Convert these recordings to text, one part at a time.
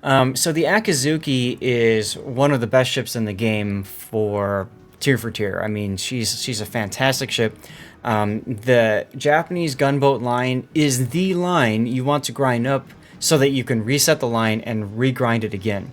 So the Akizuki is one of the best ships in the game for tier. I mean, she's a fantastic ship. The Japanese gunboat line is the line you want to grind up so that you can reset the line and regrind it again.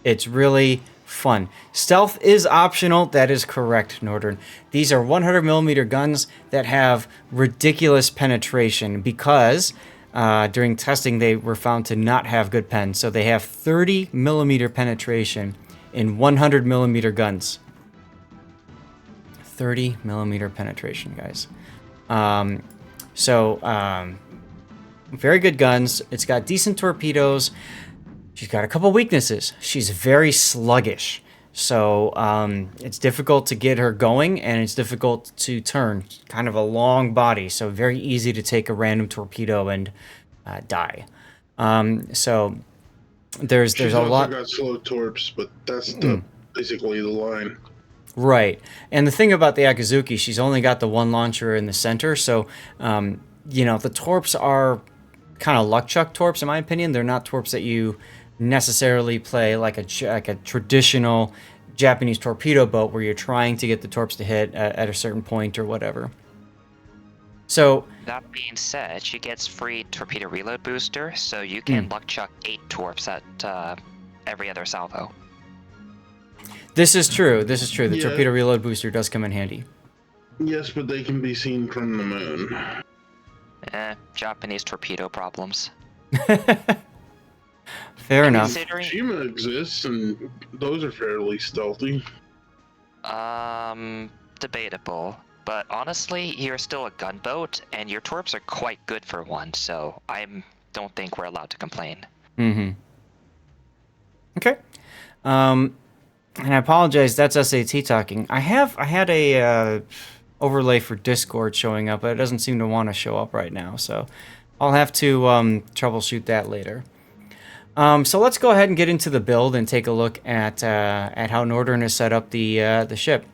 It's really fun. Stealth is optional. That is correct, Northern. These are 100 millimeter guns that have ridiculous penetration because during testing they were found to not have good pen. So they have 30 millimeter penetration in 100 millimeter guns. 30 millimeter penetration, guys. Very good guns. It's got decent torpedoes. She's got a couple weaknesses. She's very sluggish. So it's difficult to get her going, and it's difficult to turn. Kind of a long body, so very easy to take a random torpedo and die. So there's She's a also lot. got slow torps, but that's basically the line. Right. And the thing about the Akizuki, she's only got the one launcher in the center, so the torps are kind of luck chuck torps, in my opinion. They're not torps that you necessarily play like a traditional Japanese torpedo boat where you're trying to get the torps to hit at a certain point or whatever. So that being said, she gets free torpedo reload booster, so you can luck chuck 8 torps at every other salvo. This is true. The torpedo reload booster does come in handy. Yes, but they can be seen from the moon. Japanese torpedo problems. Fair enough. Shima exists, and those are fairly stealthy. Debatable. But honestly, you're still a gunboat, and your torps are quite good for one, so I don't think we're allowed to complain. Mm-hmm. Okay. And I apologize, that's SAT talking. I had a overlay for Discord showing up, but it doesn't seem to want to show up right now, so I'll have to troubleshoot that later. So let's go ahead and get into the build and take a look at how Northern has set up the ship.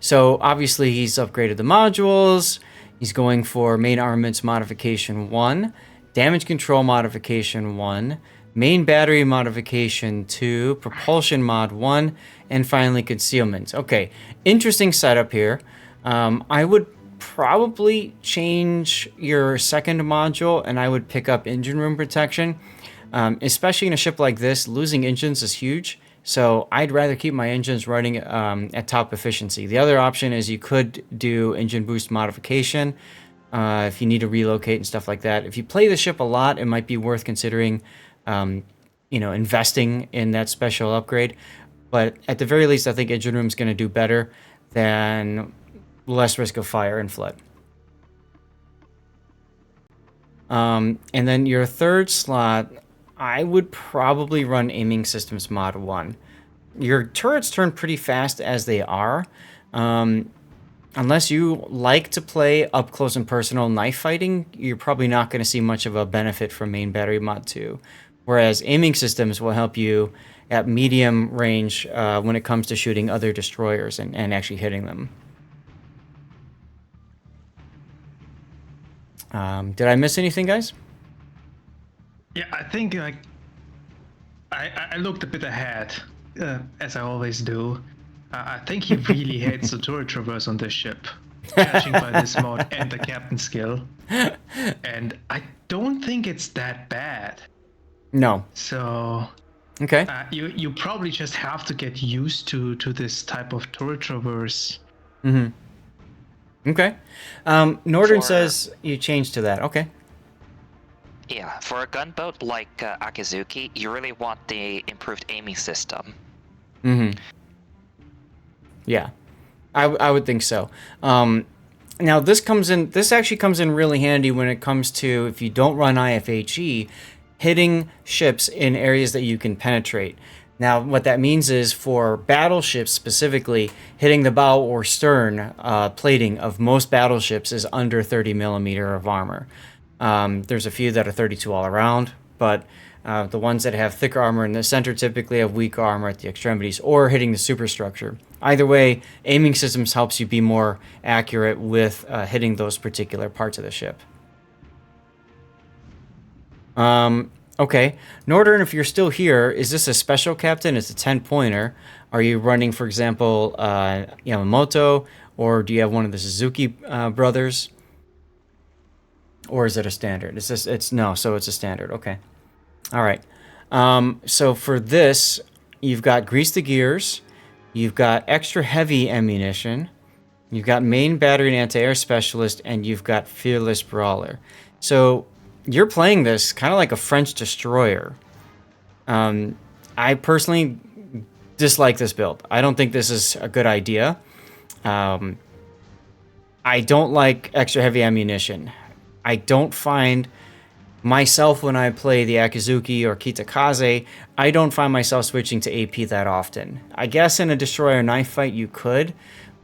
So obviously he's upgraded the modules. He's going for main armaments modification 1, damage control modification 1, main battery modification 2, propulsion mod 1, and finally concealment. Okay, interesting setup here. I would probably change your second module, and I would pick up engine room protection. Especially in a ship like this, losing engines is huge. So I'd rather keep my engines running at top efficiency. The other option is you could do engine boost modification if you need to relocate and stuff like that. If you play the ship a lot, it might be worth considering, investing in that special upgrade. But at the very least, I think engine room is going to do better than less risk of fire and flood. And then your third slot, I would probably run aiming systems mod 1. Your turrets turn pretty fast as they are. Unless you like to play up close and personal knife fighting, you're probably not going to see much of a benefit from main battery mod 2. Whereas aiming systems will help you at medium range when it comes to shooting other destroyers and actually hitting them. Did I miss anything, guys? Yeah, I think I looked a bit ahead, as I always do. I think he really hates the turret traverse on this ship, judging by this mod and the captain skill. And I don't think it's that bad. No. So okay. You probably just have to get used to this type of turret traverse. Mm-hmm. Okay. Northern says you changed to that. Okay. Yeah, for a gunboat like Akizuki, you really want the improved aiming system. Mm-hmm. Yeah, I would think so. Now this actually comes in really handy when it comes to, if you don't run IFHE, hitting ships in areas that you can penetrate. Now, what that means is for battleships specifically, hitting the bow or stern plating of most battleships is under 30 millimeter of armor. There's a few that are 32 all around, but the ones that have thicker armor in the center typically have weaker armor at the extremities or hitting the superstructure. Either way, aiming systems helps you be more accurate with hitting those particular parts of the ship. Okay. Nordern, if you're still here, is this a special captain? It's a 10-pointer. Are you running, for example, Yamamoto, or do you have one of the Suzuki brothers? Or is it a standard? So it's a standard. Okay. All right. So for this, you've got grease the gears, you've got extra heavy ammunition, you've got main battery and anti-air specialist, and you've got fearless brawler. So you're playing this kind of like a French destroyer. I personally dislike this build. I don't think this is a good idea. I don't like extra heavy ammunition. I don't find myself, when I play the Akizuki or Kitakaze, I don't find myself switching to AP that often. I guess in a destroyer knife fight you could,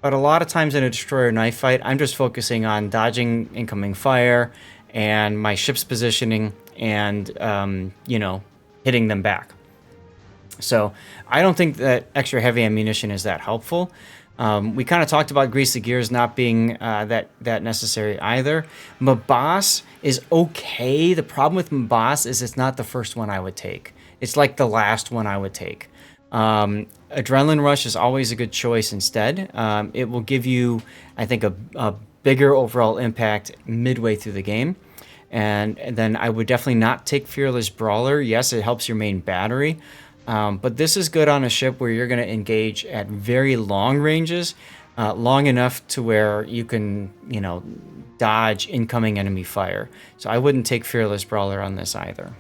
but a lot of times in a destroyer knife fight, I'm just focusing on dodging incoming fire and my ship's positioning and, hitting them back. So I don't think that extra heavy ammunition is that helpful. We kind of talked about grease the gears not being that necessary either. Mabas is okay. The problem with Mabas is it's not the first one I would take. It's like the last one I would take. Adrenaline Rush is always a good choice instead. It will give you, I think, a bigger overall impact midway through the game. And then I would definitely not take Fearless Brawler. Yes, it helps your main battery. But this is good on a ship where you're going to engage at very long ranges, long enough to where you can, dodge incoming enemy fire. So I wouldn't take Fearless Brawler on this either.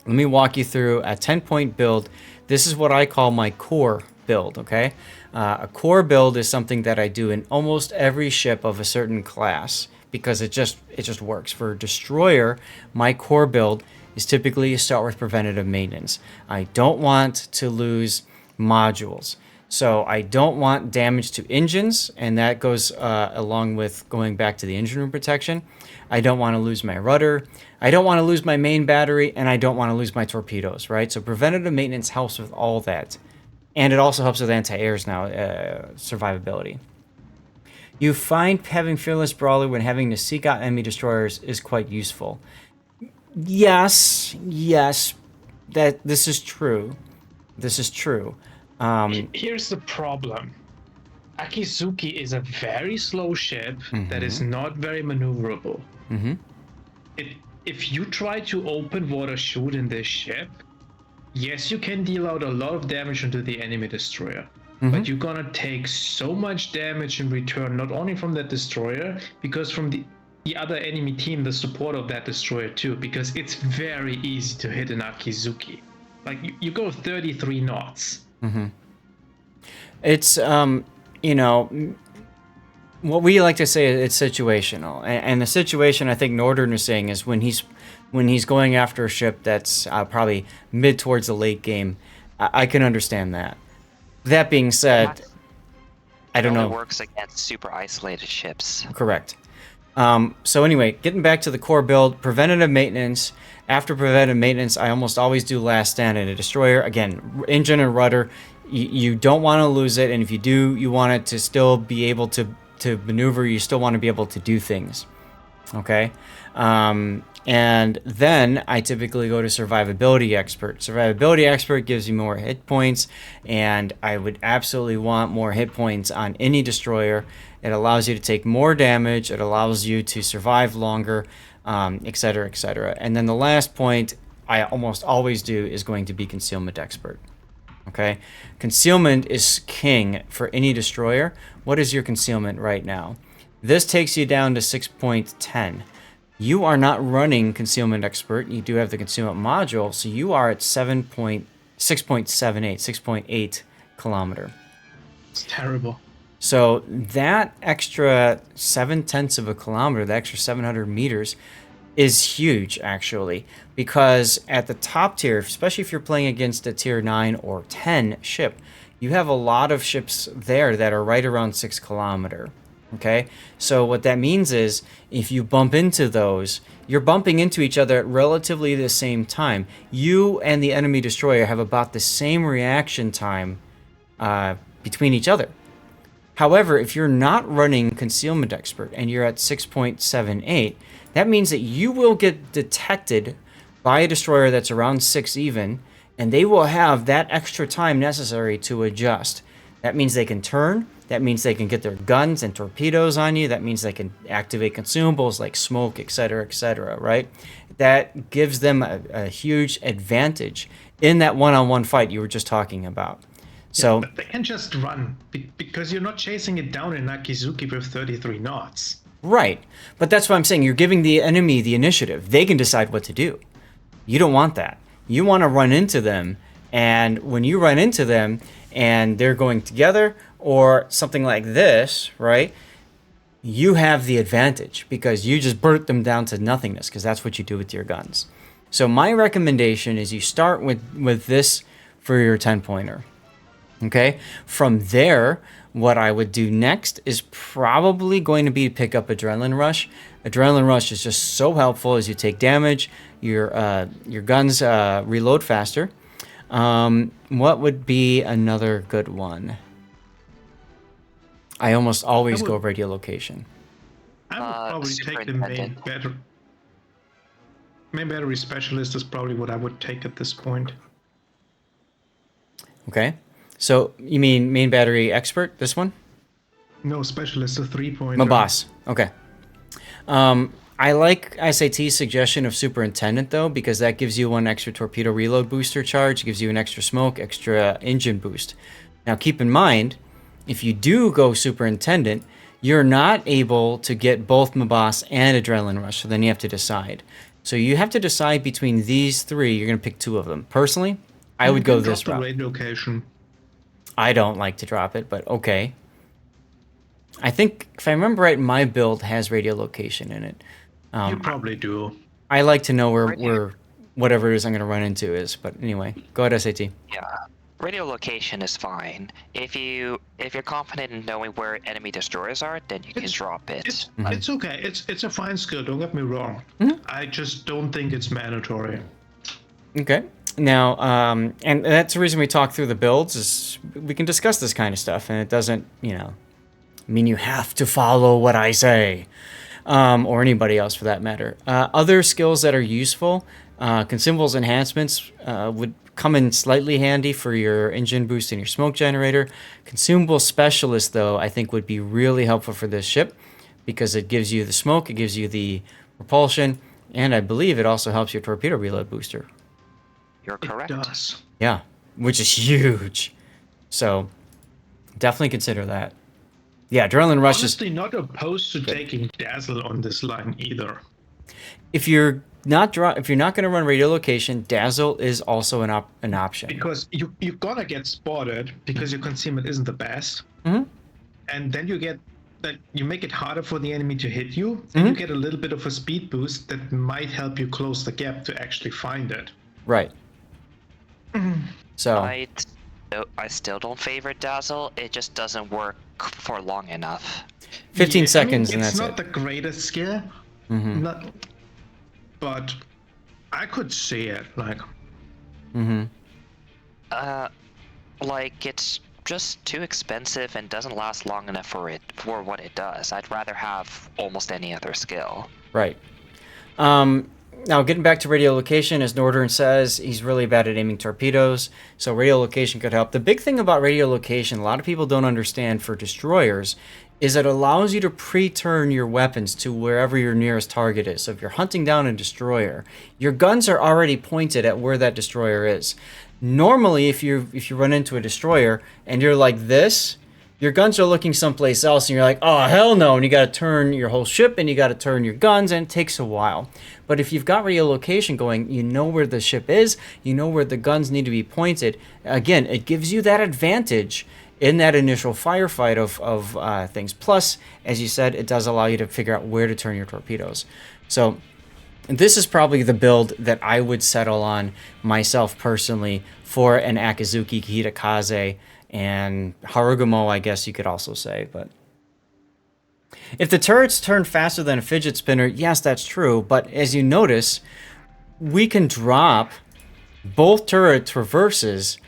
Let me walk you through a 10-point build. This is what I call my core build, okay? A core build is something that I do in almost every ship of a certain class because it just works. For Destroyer, my core build is typically you start with preventative maintenance. I don't want to lose modules. So I don't want damage to engines, and that goes along with going back to the engine room protection. I don't want to lose my rudder. I don't want to lose my main battery, and I don't want to lose my torpedoes, right? So preventative maintenance helps with all that. And it also helps with anti-airs now, survivability. You find having Fearless Brawler when having to seek out enemy destroyers is quite useful. Yes, that this is true. This is true. Here's the problem. Akizuki is a very slow ship that is not very maneuverable. If you try to open water shoot in this ship, yes, you can deal out a lot of damage into the enemy destroyer. But you're gonna take so much damage in return, not only from that destroyer, because from the other enemy team, the support of that destroyer too, because it's very easy to hit an Akizuki. Like, you go 33 knots. It's, what we like to say, it's situational. And the situation I think Nordern is saying is when he's going after a ship that's probably mid towards the late game, I can understand that. That being said, I don't know. It only works against super isolated ships. Correct. So anyway, getting back to the core build, preventative maintenance. After preventative maintenance, I almost always do last stand in a destroyer. Again, engine and rudder, you don't want to lose it, and if you do, you want it to still be able to maneuver. You still want to be able to do things. Okay? And then I typically go to Survivability Expert. Survivability Expert gives you more hit points, and I would absolutely want more hit points on any destroyer. It allows you to take more damage. It allows you to survive longer, etc., etc. And then the last point I almost always do is going to be Concealment Expert. Okay? Concealment is king for any destroyer. What is your concealment right now? This takes you down to 6.10. You are not running Concealment Expert. You do have the Concealment module, so you are at 6.8 kilometer. It's terrible. So that extra 0.7 of a kilometer, the extra 700 meters, is huge, actually, because at the top tier, especially if you're playing against a tier 9 or 10 ship, you have a lot of ships there that are right around 6 kilometer. Okay, so what that means is if you bump into those, you're bumping into each other at relatively the same time. You and the enemy destroyer have about the same reaction time between each other. However, if you're not running Concealment Expert and you're at 6.78, that means that you will get detected buy a destroyer that's around 6 even, and they will have that extra time necessary to adjust. That means they can turn. That means they can get their guns and torpedoes on you. That means they can activate consumables like smoke, etc., right? That gives them a huge advantage in that one-on-one fight you were just talking about. So but they can just run because you're not chasing it down in Akizuki with 33 knots. right, but that's what I'm saying. You're giving the enemy the initiative. They can decide what to do. You don't want that. You want to run into them, and when you run into them and they're going together or something like this, right? You have the advantage because you just burnt them down to nothingness, because that's what you do with your guns. So my recommendation is you start with this for your 10-pointer. Okay? From there, what I would do next is probably going to be pick up Adrenaline Rush. Adrenaline Rush is just so helpful as you take damage, your guns reload faster. What would be another good one? I almost always go radiolocation. I would probably take the main battery. Main battery specialist is probably what I would take at this point. Okay. So you mean main battery expert, this one? No, specialist, a 3-pointer. My boss. Okay. I like SAT's suggestion of superintendent though, because that gives you one extra torpedo reload booster charge, gives you an extra smoke, extra engine boost. Now keep in mind, if you do go superintendent, you're not able to get both Mabas and Adrenaline Rush, so then you have to decide. So you have to decide between these three. You're going to pick two of them. Personally, I would go this route. Radio location. I don't like to drop it, but okay. I think, if I remember right, my build has radio location in it. You probably do. I like to know where whatever it is I'm going to run into is. But anyway, go ahead, SAT. Yeah, radio location is fine. If you're confident in knowing where enemy destroyers are, then you can drop it. It's okay. It's a fine skill. Don't get me wrong. I just don't think it's mandatory. Okay. Now, and that's the reason we talk through the builds, is we can discuss this kind of stuff, and it doesn't, mean you have to follow what I say, or anybody else for that matter. Other skills that are useful, consumables enhancements would come in slightly handy for your engine boost and your smoke generator. Consumable specialist, though, I think would be really helpful for this ship, because it gives you the smoke, it gives you the propulsion, and I believe it also helps your torpedo reload booster. You're correct. It does. Yeah, which is huge. So definitely consider that. Yeah, Adrenaline Rush is... Honestly, not opposed to taking Dazzle on this line either. If you're not going to run radio location, Dazzle is also an option. Because you're gonna get spotted because your concealment isn't the best. And then you make it harder for the enemy to hit you, and you get a little bit of a speed boost that might help you close the gap to actually find it. Right. So I still don't favor Dazzle. It just doesn't work for long enough. 15 seconds and that's it. it. It's not the greatest skill, but I could see it. It's just too expensive and doesn't last long enough for what it does. I'd rather have almost any other skill. Right. Now, getting back to radio location, as TheNordern says, he's really bad at aiming torpedoes, so radio location could help. The big thing about radio location, a lot of people don't understand for destroyers, is it allows you to pre-turn your weapons to wherever your nearest target is. So if you're hunting down a destroyer, your guns are already pointed at where that destroyer is. Normally, if you run into a destroyer and you're like this, your guns are looking someplace else, and you're like, oh, hell no, and you got to turn your whole ship, and you got to turn your guns, and it takes a while. But if you've got radio location going, you know where the ship is, you know where the guns need to be pointed. Again, it gives you that advantage in that initial firefight of things. Plus, as you said, it does allow you to figure out where to turn your torpedoes. So this is probably the build that I would settle on myself personally for an Akizuki, Hitakaze, and Harugumo, I guess you could also say. But if the turrets turn faster than a fidget spinner, yes, that's true. But as you notice, we can drop both turret traverses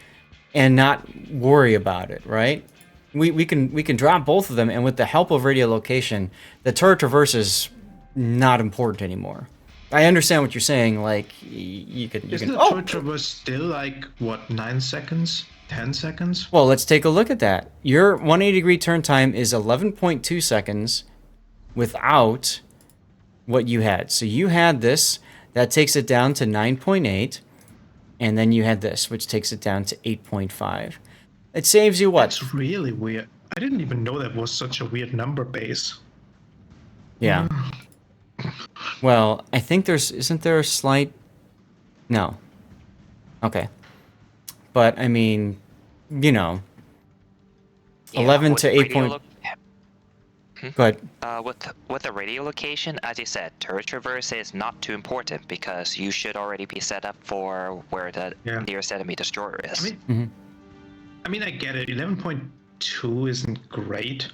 and not worry about it, right? We can drop both of them, and with the help of radio location, the turret traverse is not important anymore. I understand what you're saying. Like, you can. Isn't the Oh, turret traverse still like, what, 9 seconds? 10 seconds? well, let's take a look at that. Your 180-degree turn time is 11.2 seconds without what you had. So you had this. That takes it down to 9.8. And then you had this, which takes it down to 8.5. It saves you what? That's really weird. I didn't even know that was such a weird number base. Yeah. Well, I think isn't there a slight... No. Okay. But, I mean, you know, Yeah, 11 with to the 8 radio point... Go ahead. with the radio location, as you said, turret traverse is not too important because you should already be set up for where the nearest enemy destroyer is. I mean, I get it. 11.2 isn't great,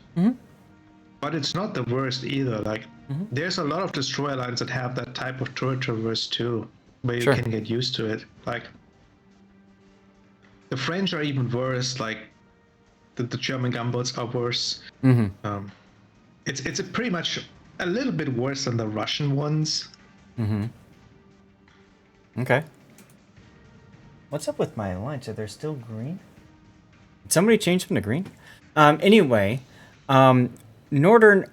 but it's not the worst either. Like, there's a lot of destroyer lines that have that type of turret traverse too, where you can get used to it. Like, the French are even worse. Like, the German gunboats are worse. It's pretty much a little bit worse than the Russian ones. Okay. What's up with my lines? Are they still green? Did somebody change them to green? Anyway, Northern,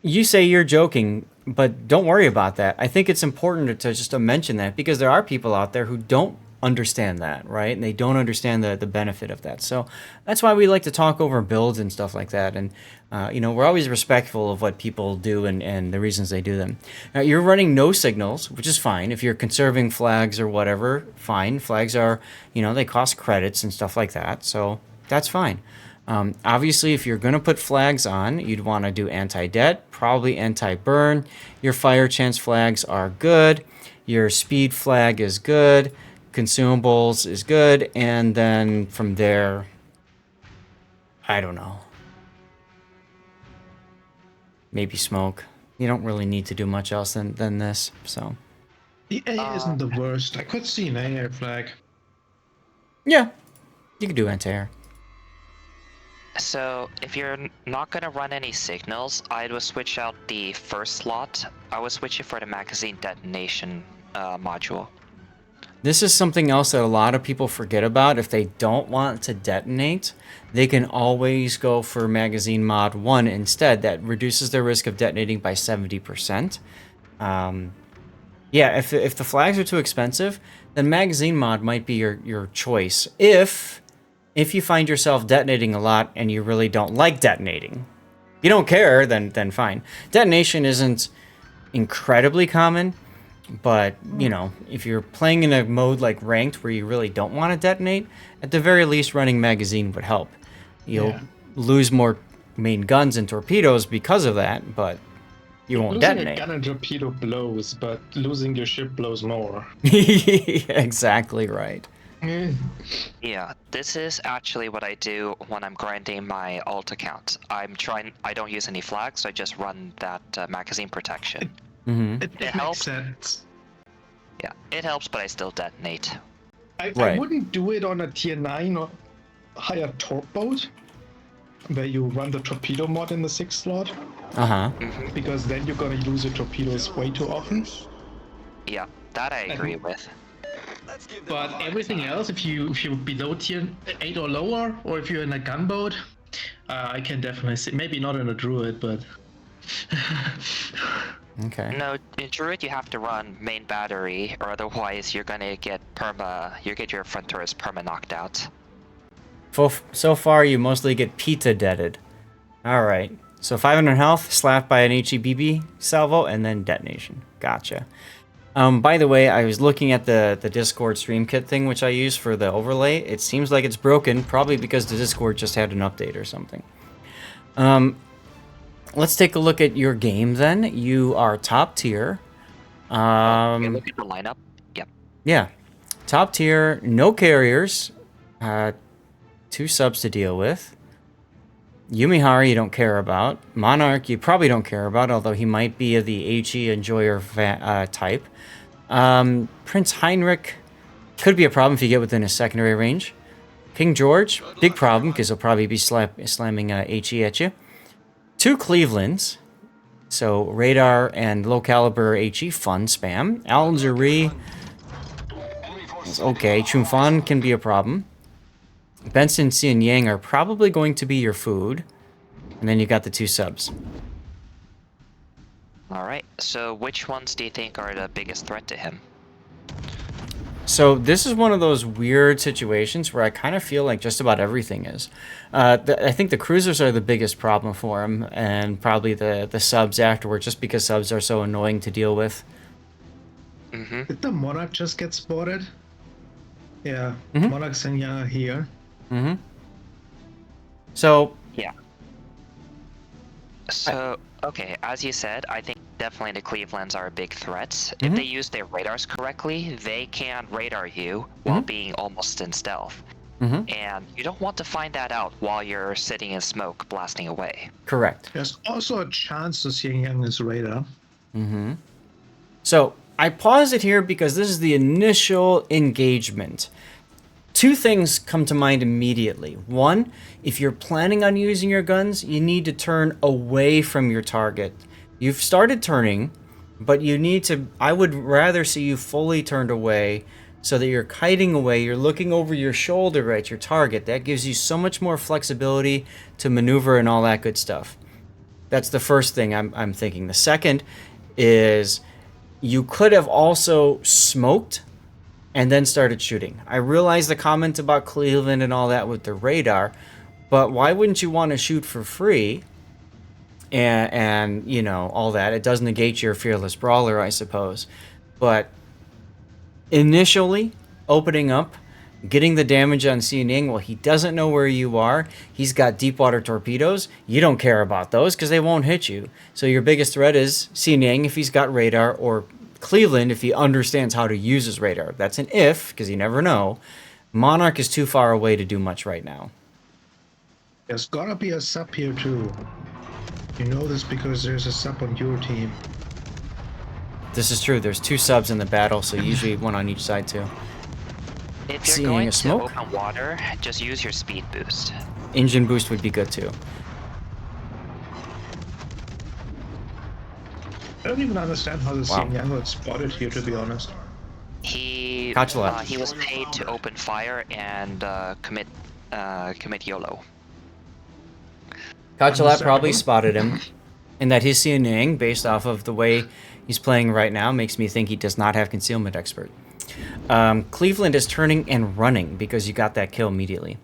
you say you're joking, but don't worry about that. I think it's important to just mention that because there are people out there who don't understand that, right? And they don't understand the benefit of that. So that's why we like to talk over builds and stuff like that. And, you know, we're always respectful of what people do and the reasons they do them. Now, you're running no signals, which is fine. If you're conserving flags or whatever, fine. Flags are, you know, they cost credits and stuff like that. So that's fine. Obviously, if you're going to put flags on, you'd want to do anti-det, probably anti-burn. Your fire chance flags are good. Your speed flag is good. Consumables is good. And then from there, I don't know. Maybe smoke. You don't really need to do much else than this, so. The A isn't the worst. I could see an AA flag. Yeah, you could do anti-air. So, if you're not going to run any signals, I would switch out the first slot. I would switch it for the magazine detonation module. This is something else that a lot of people forget about. If they don't want to detonate, they can always go for magazine mod 1 instead. That reduces their risk of detonating by 70%. Yeah, if the flags are too expensive, then magazine mod might be your choice. If you find yourself detonating a lot and you really don't like detonating. If you don't care, then fine. Detonation isn't incredibly common, but, you know, if you're playing in a mode like ranked where you really don't want to detonate, at the very least running magazine would help. You'll lose more main guns and torpedoes because of that, but you won't detonate. Losing a gun and torpedo blows, but losing your ship blows more. Exactly right. Yeah, this is actually what I do when I'm grinding my alt account. I don't use any flags, so I just run that magazine protection. Mm-hmm. It helps. makes sense. Yeah, it helps, but I still detonate. I wouldn't do it on a tier 9 or higher torp boat, where you run the torpedo mod in the 6th slot. Uh-huh. Because then you're gonna lose your torpedoes way too often. Yeah, that I agree with. But everything else, if you're below tier 8 or lower, or if you're in a gunboat, I can definitely see. Maybe not in a druid, but. Okay. No, in Druid you have to run main battery, or otherwise you're gonna get your front turrets perma knocked out. So far, you mostly get pita deaded. Alright. So 500 health, slapped by an HEBB salvo, and then detonation. Gotcha. By the way, I was looking at the Discord stream kit thing, which I use for the overlay. It seems like it's broken, probably because the Discord just had an update or something. Let's take a look at your game then. You are top tier. Look at the lineup. Yep. Yeah. Top tier, no carriers. 2 subs to deal with. Yumihara you don't care about. Monarch you probably don't care about, although he might be of the HE enjoyer type. Prince Heinrich could be a problem if you get within his secondary range. King George, big problem because he'll probably be slamming HE at you. 2 Clevelands. So radar and low caliber HE fun spam. Al Zuri is okay. Chunfan can be a problem. Benson, Si, and Yang are probably going to be your food. And then you got the 2 subs. Alright, so which ones do you think are the biggest threat to him? So this is one of those weird situations where I kind of feel like just about everything is. I think the cruisers are the biggest problem for him, and probably the subs afterwards, just because subs are so annoying to deal with. Mm-hmm. Did the Monarch just get spotted? Yeah, Mhm. Monarchs and Yang are here. Mm-hmm. So Yeah. So, okay, as you said, I think definitely the Clevelands are a big threat. If they use their radars correctly, they can radar you while being almost in stealth. And you don't want to find that out while you're sitting in smoke blasting away. correct. There's also a chance to see Yang is radar. So I pause it here because this is the initial engagement. 2 things come to mind immediately. 1, if you're planning on using your guns, you need to turn away from your target. You've started turning, but you need to... I would rather see you fully turned away so that you're kiting away, you're looking over your shoulder at your target. That gives you so much more flexibility to maneuver and all that good stuff. That's the first thing I'm thinking. The second is you could have also smoked and then started shooting. I realize the comment about Cleveland and all that with the radar, but why wouldn't you want to shoot for free? And you know, all that. It does negate your fearless brawler, I suppose. But initially, opening up, getting the damage on Xianying, well, he doesn't know where you are. He's got deep water torpedoes. You don't care about those because they won't hit you. So your biggest threat is Xianying if he's got radar, or Cleveland if he understands how to use his radar. That's an if, because you never know. Monarch is too far away to do much right now. There's gotta be a sub here too. You know this because there's a sub on your team. This is true. There's 2 subs in the battle, so usually 1 on each side too. If Seeing you're going a to smoke? open water, just use your speed boost. Engine boost would be good too. I don't even understand how the Wow. Yang got spotted here, to be honest. He Consulate. he was paid to open fire and commit YOLO. Kachalat probably Understandable. spotted him, and that his Xianying, based off of the way he's playing right now, makes me think he does not have concealment expert. Cleveland is turning and running because you got that kill immediately.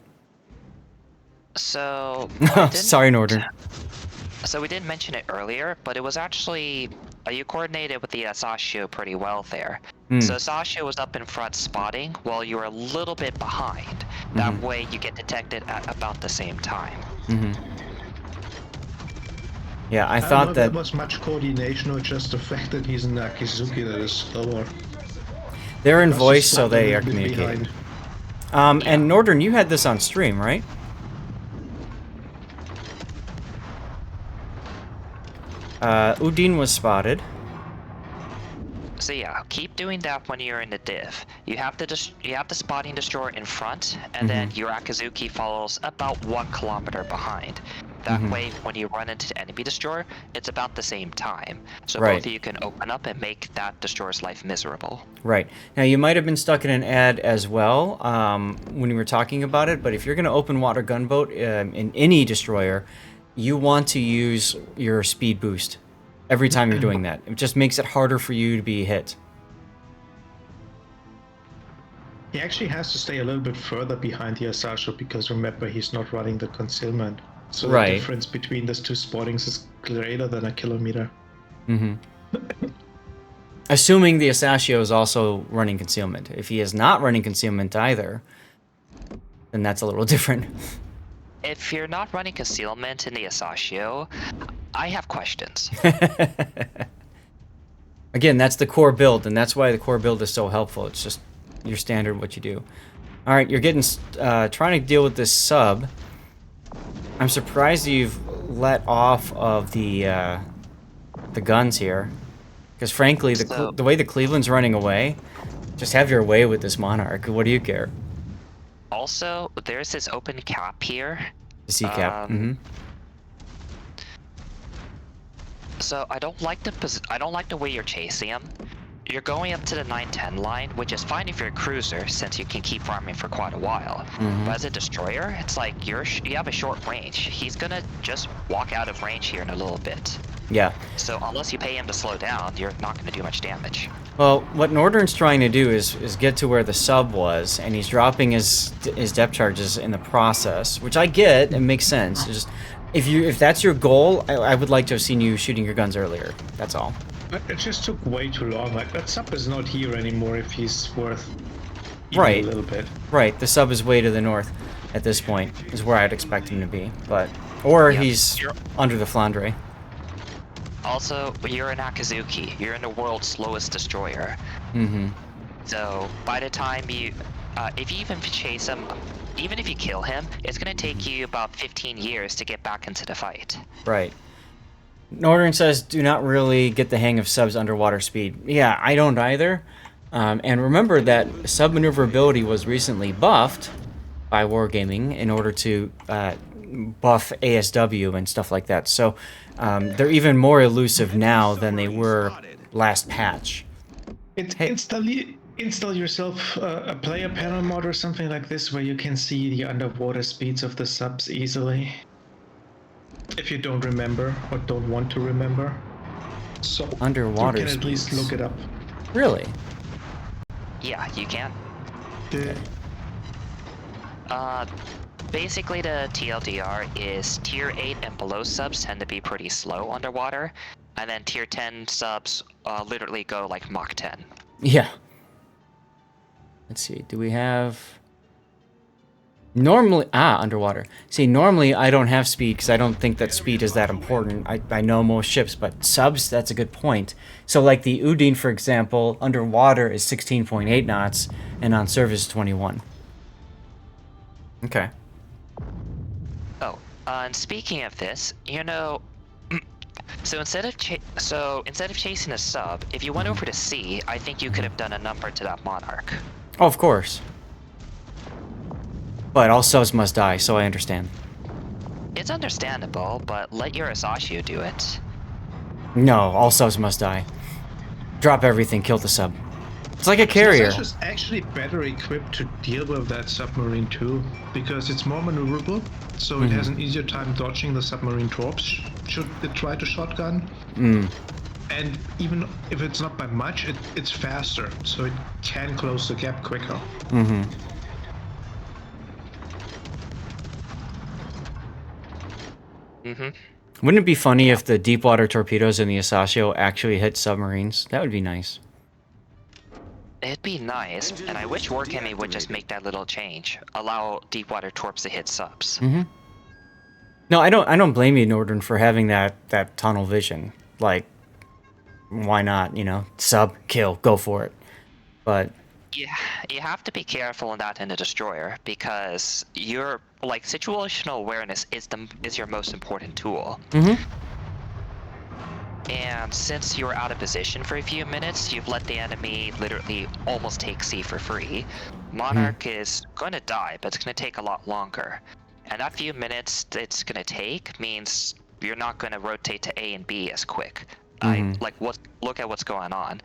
So Sorry, Nordern. So we didn't mention it earlier, but it was actually you coordinated with the Asashio pretty well there. So Asashio was up in front spotting while you were a little bit behind. That way you get detected at about the same time. Yeah, I don't know thought if that... was much coordination or just the fact that he's an Akizuki that is slower. They're in Must voice, just so slide a they are little bit communicating. behind. And Nordern, you had this on stream, right? Udine was spotted. So yeah, keep doing that when you're in the div. You have the spotting destroyer in front, and then your Akizuki follows about 1 kilometer behind. That way, when you run into the enemy destroyer, it's about the same time. So Right. both of you can open up and make that destroyer's life miserable. Right. Now, you might have been stuck in an ad as well when you were talking about it, but if you're going to open water gunboat in any destroyer, you want to use your speed boost every time you're doing that. It just makes it harder for you to be hit. He actually has to stay a little bit further behind the Asashio because remember, he's not running the concealment. So Right. the difference between these 2 spottings is greater than a kilometer. Assuming the Asashio is also running concealment. If he is not running concealment either, then that's a little different. If you're not running concealment in the Asashio, I have questions. Again, that's the core build, and that's why the core build is so helpful. It's just your standard what you do. All right, you're getting trying to deal with this sub. I'm surprised you've let off of the guns here, because frankly, the way the Cleveland's running away, just have your way with this Monarch. What do you care? Also, there's this open cap here. The C cap. So I don't like I don't like the way you're chasing him. You're going up to the 910 line, which is fine if you're a cruiser, since you can keep farming for quite a while. But as a destroyer, it's like you have a short range. He's gonna just walk out of range here in a little bit. Yeah. So unless you pay him to slow down, you're not gonna do much damage. Well, what Nordern's trying to do is get to where the sub was, and he's dropping his depth charges in the process, which I get. It makes sense. It's just if that's your goal, I would like to have seen you shooting your guns earlier. That's all. It just took way too long. Like, that sub is not here anymore if he's worth even Right. a little bit. Right. The sub is way to the north at this point, is where I'd expect him to be. Or Yeah, he's you're- under the Flandre. Also, you're an Akizuki. You're in the world's slowest destroyer. Mm-hmm. So by the time if you even chase him, even if you kill him, it's gonna take you about 15 years to get back into the fight. Right. Nordern says, do not really get the hang of sub's underwater speed. Yeah, I don't either. And remember that sub maneuverability was recently buffed by Wargaming in order to buff ASW and stuff like that. So they're even more elusive now than they were last patch. Install yourself a player panel mod or something like this where you can see the underwater speeds of the subs easily. If you don't remember or don't want to remember. So Underwater you can at least speeds. look it up. Really? Yeah, you can. Yeah. Basically the TLDR is tier 8 and below subs tend to be pretty slow underwater, and then tier 10 subs literally go like Mach 10. Yeah. Let's see. Do we have... Normally... underwater. See, normally I don't have speed because I don't think that speed is that important. I know most ships, but subs, that's a good point. So like the Udine, for example, underwater is 16.8 knots, and on surface 21. Okay. Oh, and speaking of this, you know, so instead of chasing a sub, if you went over to sea, I think you could have done a number to that Monarch. Oh, of course. But all subs must die, so I understand. It's understandable, but let your Asashio do it. No, all subs must die. Drop everything, kill the sub. It's like a carrier. It's actually better equipped to deal with that submarine too, because it's more maneuverable, so it has an easier time dodging the submarine torps should it try to shotgun. And even if it's not by much, it's faster, so it can close the gap quicker. Wouldn't it be funny if the deep water torpedoes in the Asashio actually hit submarines? That would be nice. It'd be nice, and I wish Wargaming would just make that little change. Allow deep water torps to hit subs. No, I don't blame you, Norden, for having that tunnel vision. Like, why not? You know, sub, kill, go for it. But Yeah, you have to be careful in that in a destroyer because your situational awareness is your most important tool. And since you're out of position for a few minutes, you've let the enemy literally almost take C for free. Monarch is going to die, but it's going to take a lot longer. And that few minutes it's going to take means you're not going to rotate to A and B as quick. Look at what's going on.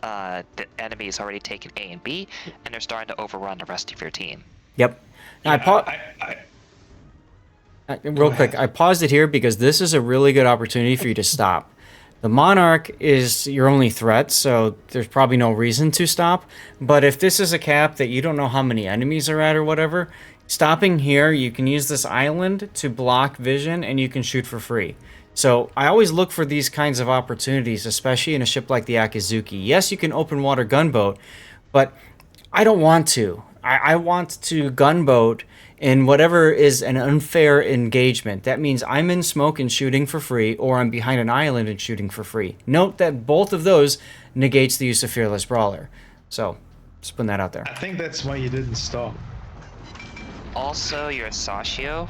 The enemy's already taken A and B, and they're starting to overrun the rest of your team. Yep. Now, real quick, I paused it here because this is a really good opportunity for you to stop. The Monarch is your only threat, so there's probably no reason to stop. But if this is a cap that you don't know how many enemies are at or whatever, stopping here, you can use this island to block vision and you can shoot for free. So I always look for these kinds of opportunities, especially in a ship like the Akizuki. Yes, you can open water gunboat, but I don't want to. I want to gunboat in whatever is an unfair engagement. That means I'm in smoke and shooting for free, or I'm behind an island and shooting for free. Note that both of those negates the use of Fearless Brawler. So, just putting that out there. I think that's why you didn't stop. Also, your Asashio,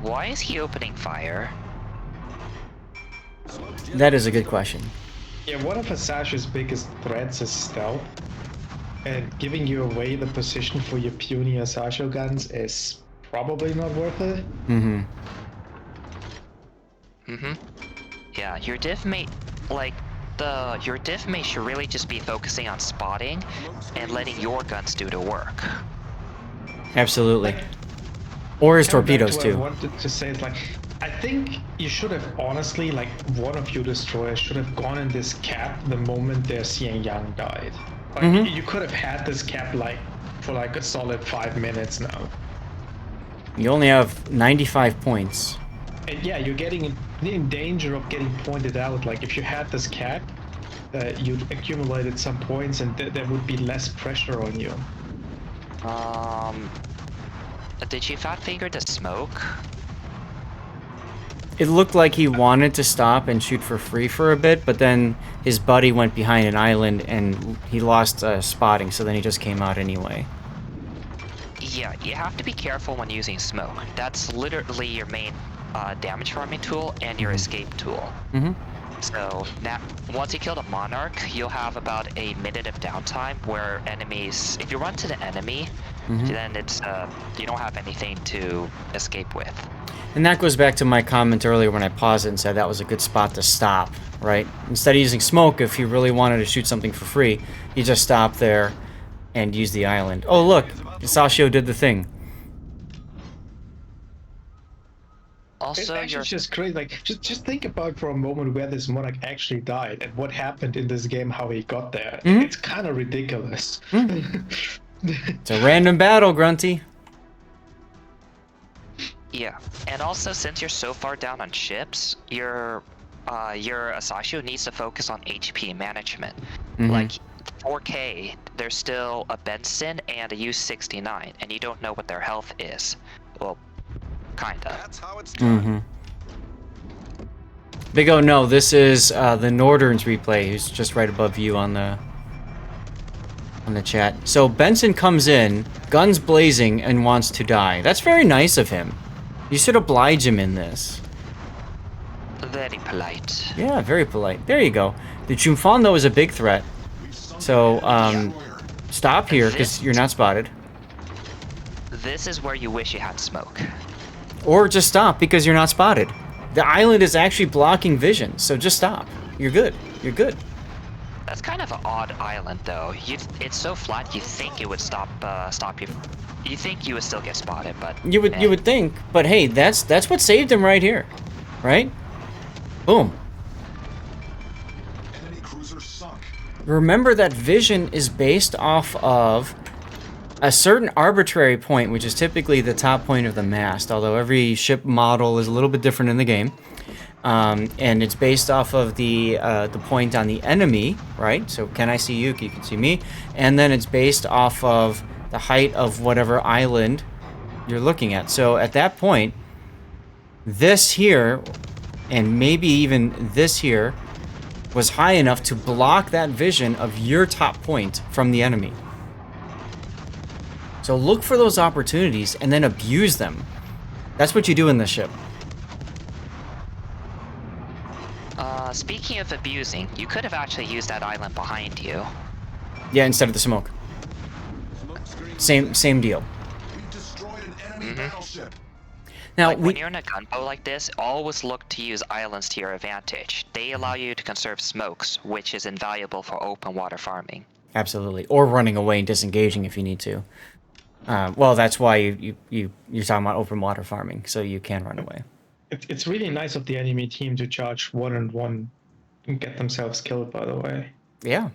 why is he opening fire? That is a good question. Yeah, one of Asashio's biggest threats is stealth. And giving you away the position for your puny Asashio guns is probably not worth it. Yeah, your div mate, like, your div mate should really just be focusing on spotting and letting your guns do the work. Absolutely. Or his Coming back torpedoes, to what I too. wanted to say is like, I think you should have honestly, like, one of your destroyers should have gone in this cap the moment their Xian Yang died. Like, you could have had this cap like for like a solid 5 minutes now. You only have 95 points. And yeah, you're getting in danger of getting pointed out. Like, if you had this cap, you'd accumulated some points, and there would be less pressure on you. Did you fat finger the smoke? It looked like he wanted to stop and shoot for free for a bit, but then his buddy went behind an island and he lost spotting, so then he just came out anyway. Yeah, you have to be careful when using smoke. That's literally your main damage farming tool and your escape tool. So now, once you kill the Monarch, you'll have about a minute of downtime where enemies, if you run to the enemy, then it's you don't have anything to escape with. And that goes back to my comment earlier when I paused it and said that was a good spot to stop, right? Instead of using smoke, if you really wanted to shoot something for free, you just stop there and use the island. Oh, look, Asashio did the thing. Also, It's actually just crazy. Like, just think about for a moment where this monarch actually died and what happened in this game, how he got there. It's kind of ridiculous. It's a random battle, Grunty. yeah, and also since you're so far down on ships, your Asashio needs to focus on HP management. Like 4K, there's still a Benson and a U-69, and you don't know what their health is. Well, kinda. That's how it's done. Big O, no, this is TheNordern's replay, who's just right above you on the chat. So Benson comes in, guns blazing, and wants to die. That's very nice of him. You should oblige him in this. Very polite. Yeah, very polite. There you go. The Chumfon, though, is a big threat. So, stop here, because you're not spotted. This is where you wish you had smoke. Or just stop, because you're not spotted. The island is actually blocking vision, so just stop. You're good. You're good. That's kind of an odd island, though. It's so flat, you think it would stop you. You think you would still get spotted, but You would think, but hey, that's what saved him right here, right? Boom. Enemy cruiser sunk. Remember that vision is based off of a certain arbitrary point, which is typically the top point of the mast, although every ship model is a little bit different in the game. And it's based off of the point on the enemy, right? So can I see you? You can see me. And then it's based off of the height of whatever island you're looking at. So at that point, this here, and maybe even this here, was high enough to block that vision of your top point from the enemy. So look for those opportunities and then abuse them. That's what you do in this ship. Speaking of abusing, you could have actually used that island behind you. Yeah, instead of the smoke. Same deal. We've destroyed an enemy battleship. Now, Like, when you're in a gunboat like this, always look to use islands to your advantage. They allow you to conserve smokes, which is invaluable for open water farming. absolutely, or running away and disengaging if you need to. Well, that's why you're talking about open water farming, so you can run away. It's really nice of the enemy team to charge 1-on-1 and get themselves killed, by the way. Yeah.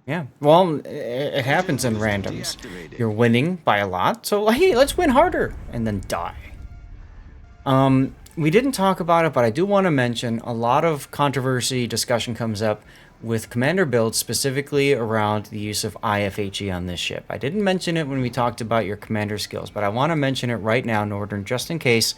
Yeah. Well, it happens in randoms. You're winning by a lot, so hey, let's win harder and then die. We didn't talk about it, but I do want to mention a lot of controversy discussion comes up with commander builds, specifically around the use of IFHE on this ship. I didn't mention it when we talked about your commander skills, but I want to mention it right now, Nordern, just in case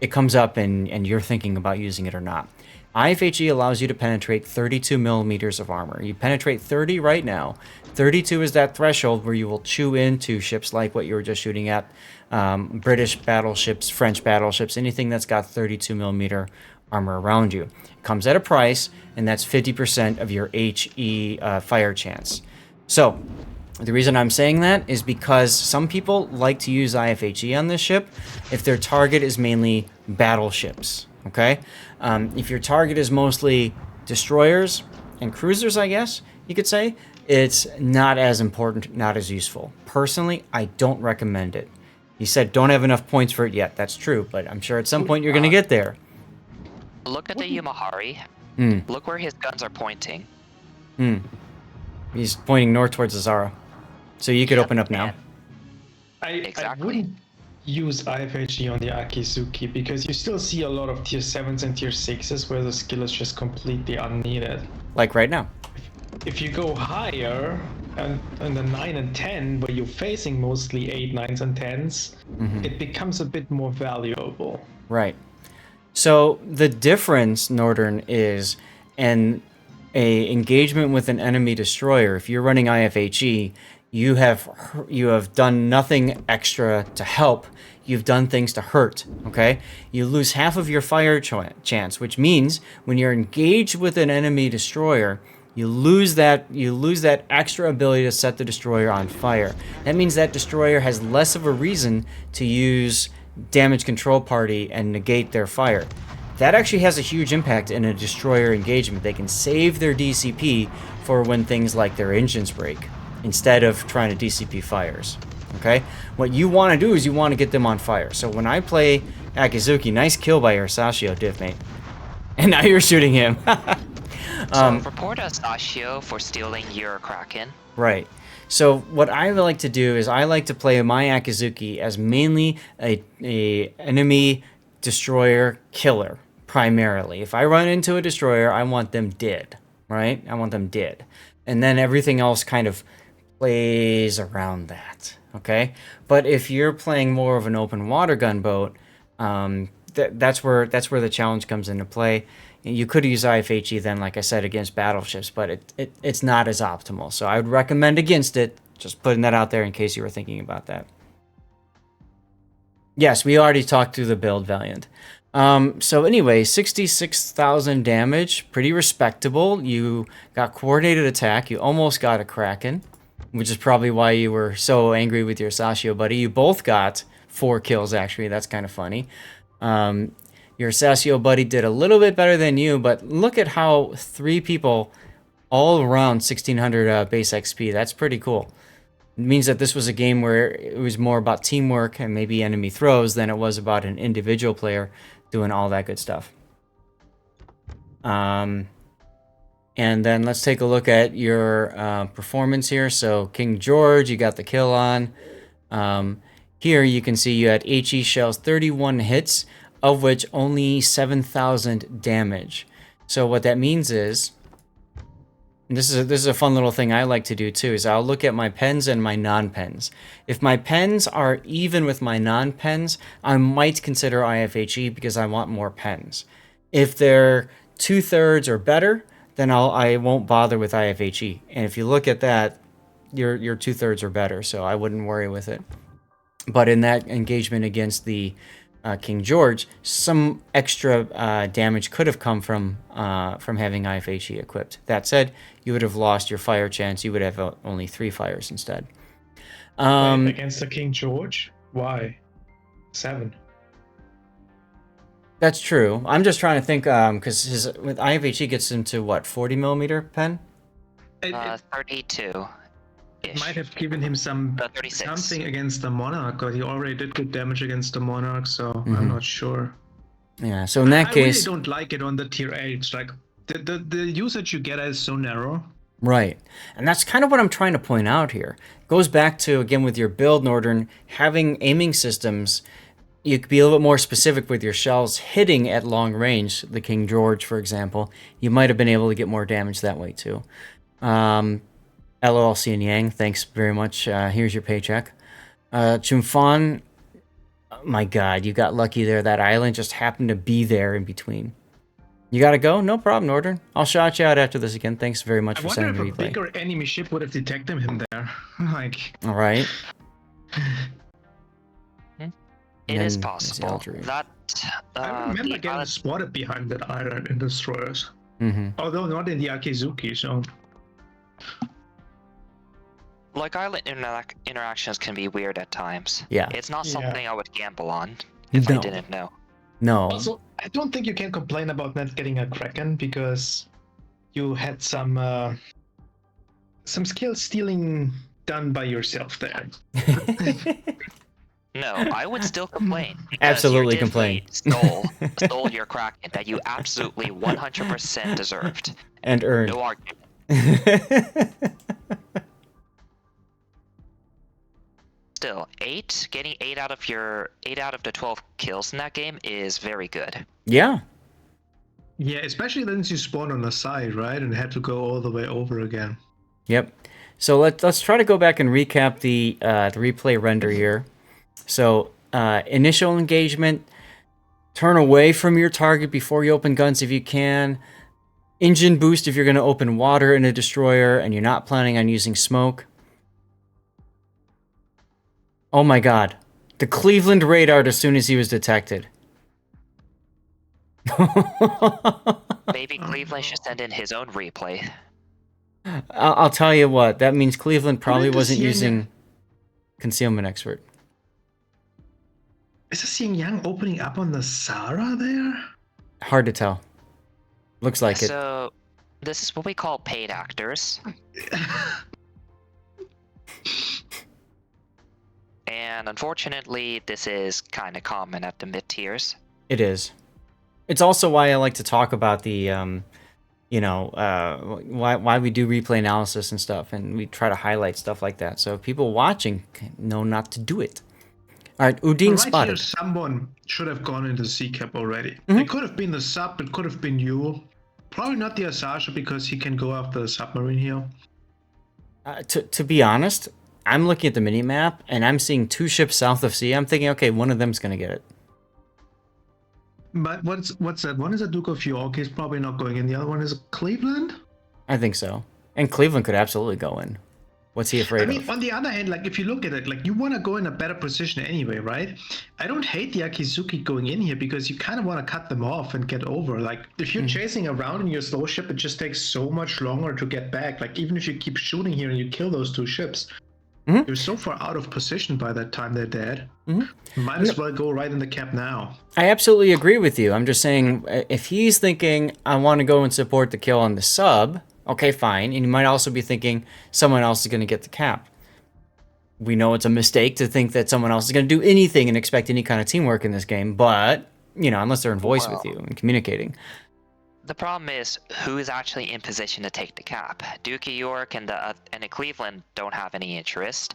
it comes up and you're thinking about using it or not. IFHE allows you to penetrate 32 millimeters of armor. You penetrate 30 right now. 32 is that threshold where you will chew into ships like what you were just shooting at. British battleships, French battleships, anything that's got 32 millimeter armor around you. It comes at a price, and that's 50% of your HE fire chance. So, the reason I'm saying that is because some people like to use IFHE on this ship if their target is mainly battleships, okay? If your target is mostly destroyers and cruisers, I guess you could say, it's not as important, not as useful. Personally, I don't recommend it. You said don't have enough points for it yet. That's true, but I'm sure at some point you're going to get there. Look at the Yumahari. Hmm. Look where his guns are pointing. He's pointing north towards Azara. So you could Yep, open up now. I Exactly. wouldn't use IFHE on the Akizuki because you still see a lot of tier 7s and tier 6s where the skill is just completely unneeded. Like right now. If you go higher, and the 9 and 10, where you're facing mostly 8, 9s, and 10s, it becomes a bit more valuable. Right. So the difference, Northern, is an engagement with an enemy destroyer. If you're running IFHE, you have done nothing extra to help. You've done things to hurt. Okay. You lose half of your fire chance, which means when you're engaged with an enemy destroyer, you lose that extra ability to set the destroyer on fire. That means that destroyer has less of a reason to use damage control party and negate their fire. That actually has a huge impact in a destroyer engagement. They can save their DCP for when things like their engines break, instead of trying to DCP fires. Okay? What you want to do is you want to get them on fire. So when I play Akizuki, nice kill by your Asashio div mate. And now you're shooting him. So report Asashio for stealing your Kraken. Right. So what I like to do is I like to play my Akizuki as mainly a enemy destroyer killer, primarily. If I run into a destroyer, I want them dead, right? I want them dead. And then everything else kind of plays around that, okay? But if you're playing more of an open water gunboat, that's where the challenge comes into play. You could use IFHE then, like I said, against battleships, but it's not as optimal. So I would recommend against it. Just putting that out there in case you were thinking about that. Yes, we already talked through the build, Valiant. So anyway, 66,000 damage, pretty respectable. You got coordinated attack. You almost got a Kraken, which is probably why you were so angry with your Asashio buddy. You both got 4 kills, actually. That's kind of funny. Your Asashio buddy did a little bit better than you, but look at how 3 people all around 1,600 base XP. That's pretty cool. It means that this was a game where it was more about teamwork and maybe enemy throws than it was about an individual player doing all that good stuff. And then let's take a look at your performance here. So King George, you got the kill on. Here you can see you had HE shells, 31 hits, of which only 7,000 damage. So what that means is, and this is a fun little thing I like to do too, is I'll look at my pens and my non-pens. If my pens are even with my non-pens, I might consider IFHE because I want more pens. If they're 2/3 or better, then I won't bother with IFHE. And if you look at that, you're 2/3 or better, so I wouldn't worry with it. But in that engagement against the King George, some extra damage could have come from having IFHE equipped. That said, you would have lost your fire chance. You would have only 3 fires instead. Wait, against the King George? Why? 7. That's true. I'm just trying to think, because with IFHE gets into what, 40 millimeter pen? It 32. might have given him some 36. something against the Monarch, but he already did good damage against the Monarch, so I'm not sure. Yeah. So in that I case, really don't like it on the tier 8. Like the usage you get is so narrow. right. And that's kind of what I'm trying to point out here. It goes back to, again, with your build, Northern, having aiming systems. You could be a little bit more specific with your shells hitting at long range. The King George, for example, you might have been able to get more damage that way too. LOLC and Yang, thanks very much. Here's your paycheck. Chumfan, oh my God, you got lucky there. That island just happened to be there in between. You gotta go? No problem, Northern. I'll shout you out after this again. Thanks very much I for wonder sending if the a replay. bigger enemy ship would have detected him there. Like, All right. It is then there's possible. Eldred. That I remember the getting spotted behind that island in destroyers. Although not in the Akizuki, so... like island interactions can be weird at times. Yeah. It's not Yeah. something I would gamble on if I No. didn't know. No. Also, I don't think you can complain about not getting a Kraken because you had some skill stealing done by yourself there. No, I would still complain because your Absolutely div complain. mate stole your Kraken that you absolutely 100% deserved. And earned. No argument. Still, getting 8 out of the 12 kills in that game is very good. Yeah. Yeah, especially since you spawned on the side, right, and had to go all the way over again. Yep. So let's try to go back and recap the replay render here. So initial engagement, turn away from your target before you open guns if you can. Engine boost if you're going to open water in a destroyer and you're not planning on using smoke. Oh my god. The Cleveland radared as soon as he was detected. Maybe Cleveland should send in his own replay. I'll tell you what, that means Cleveland probably Couldn't the wasn't CNN using concealment expert. Is the Xing Yang opening up on the Zara there? Hard to tell. Looks like it. So, this is what we call paid actors. And unfortunately, this is kind of common at the mid tiers. It is. It's also why I like to talk about the, why we do replay analysis and stuff, and we try to highlight stuff like that, so people watching know not to do it. All right, Udine Right spotted. here, someone should have gone into C-Cap already. It could have been the sub, it could have been you. Probably not the Asashio because he can go after the submarine here. To be honest, I'm looking at the mini map and I'm seeing 2 ships south of sea. I'm thinking, okay, one of them's gonna get it. But what's that? One is a Duke of York. He's probably not going in. The other one is Cleveland. I think so. And Cleveland could absolutely go in. What's he afraid I mean, of? on the other hand, like if you look at it, like you want to go in a better position anyway, right? I don't hate the Akizuki going in here because you kind of want to cut them off and get over. Like if you're chasing around in your slow ship, it just takes so much longer to get back. Like even if you keep shooting here and you kill those 2 ships, you're so far out of position by that time they're dead. Might as well go right in the cap now. I absolutely agree with you. I'm just saying, if he's thinking, I want to go and support the kill on the sub, okay, fine. And you might also be thinking someone else is going to get the cap. We know it's a mistake to think that someone else is going to do anything and expect any kind of teamwork in this game, but, unless they're in voice with you and communicating. The problem is who is actually in position to take the cap. Duke of York and the Cleveland don't have any interest.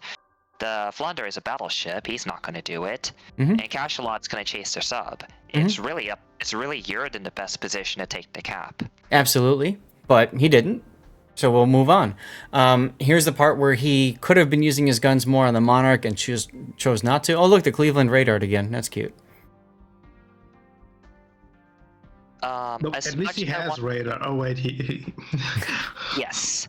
The Flounder is a battleship; he's not going to do it. And Cachalot's going to chase their sub. It's really you're in the best position to take the cap. Absolutely, but he didn't. So we'll move on. Here's the part where he could have been using his guns more on the Monarch and chose not to. Oh, look, the Cleveland radared again. That's cute. Nope, at least he has radar. Oh wait, he... Yes.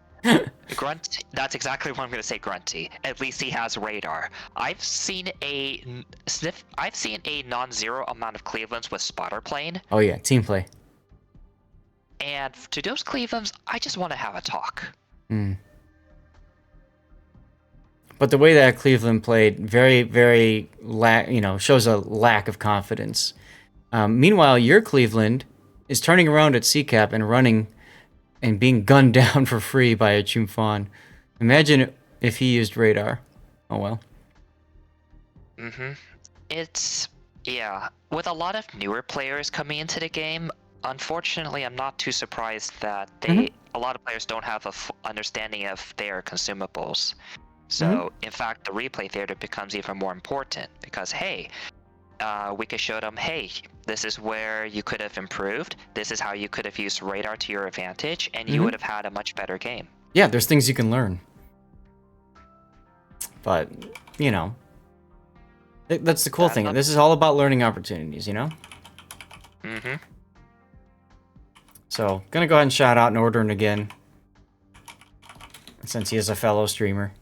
Grunt. That's exactly what I'm going to say, Grunty. At least he has radar. I've seen a non-zero amount of Clevelands with spotter plane. Oh yeah, team play. And to those Clevelands, I just want to have a talk. But the way that Cleveland played, very, very, shows a lack of confidence. Meanwhile, your Cleveland is turning around at C-Cap and running and being gunned down for free by a Chumfon. Imagine if he used radar. Oh well. With a lot of newer players coming into the game, unfortunately, I'm not too surprised that a lot of players don't have a understanding of their consumables. So, in fact, the replay theater becomes even more important because, hey, we could show them, hey, this is where you could have improved. This is how you could have used radar to your advantage, and you would have had a much better game. Yeah, there's things you can learn. But, that's the cool thing. This is all about learning opportunities, So, gonna go ahead and shout out TheNordern again, since he is a fellow streamer.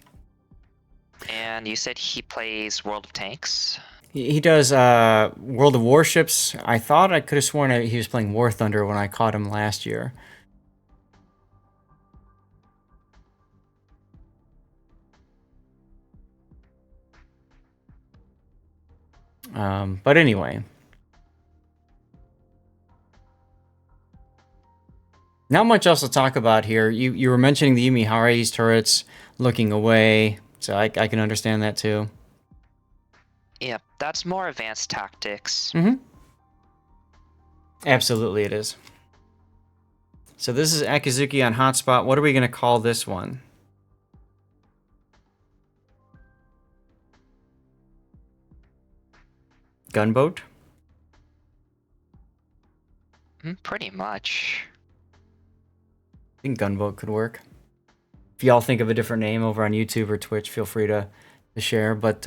And you said he plays World of Tanks? He does World of Warships. I thought I could have sworn he was playing War Thunder when I caught him last year. But anyway, Not much else to talk about here. You were mentioning the Yumihare's turrets looking away, so I can understand that too. Yep, that's more advanced tactics. Mm-hmm. Absolutely it is. So this is Akizuki on Hotspot. What are we going to call this one? Gunboat? Pretty much. I think Gunboat could work. If y'all think of a different name over on YouTube or Twitch, feel free to share. But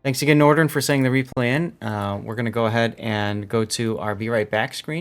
thanks again, Nordern, for saying the replay in. We're going to go ahead and go to our Be Right Back screen.